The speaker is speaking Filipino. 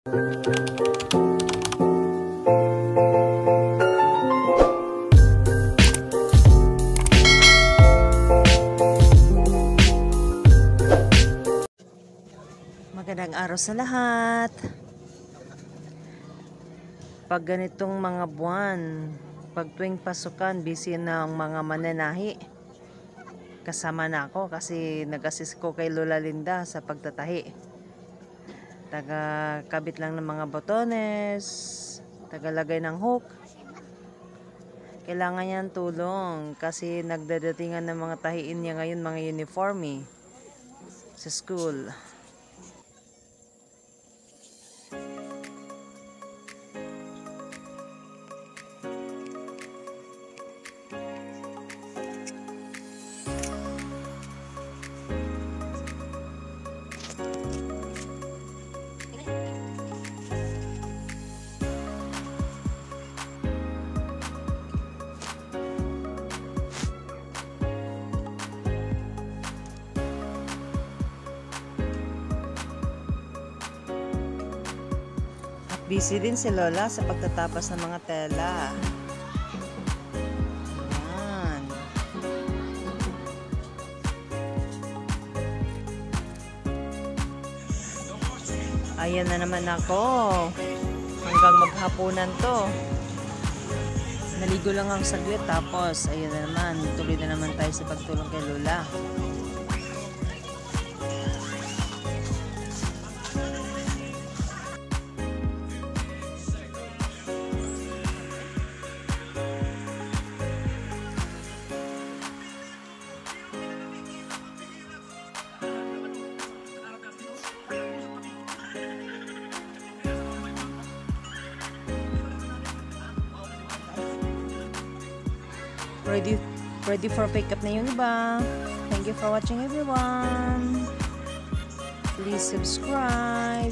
Magandang araw sa lahat. Pag ganitong mga buwan, pag tuwing pasukan, busy na ang mga mananahi. Kasama na ako kasi nag-assist ko kay Lola Linda sa pagtatahi. Taga-kabit lang ng mga botones, taga-lagay ng hook. Kailangan niyan tulong kasi nagdadatingan ng mga tahiin niya ngayon, mga uniforme sa school. Busy din si Lola sa pagtatapos ng mga tela. Ayan na naman ako. Hanggang maghapunan to. Naligo lang ang saglit tapos ayan na naman. Tuloy na naman tayo sa pagtulong kay Lola. Ready for pick up na yung iba. Thank you for watching everyone. Please subscribe.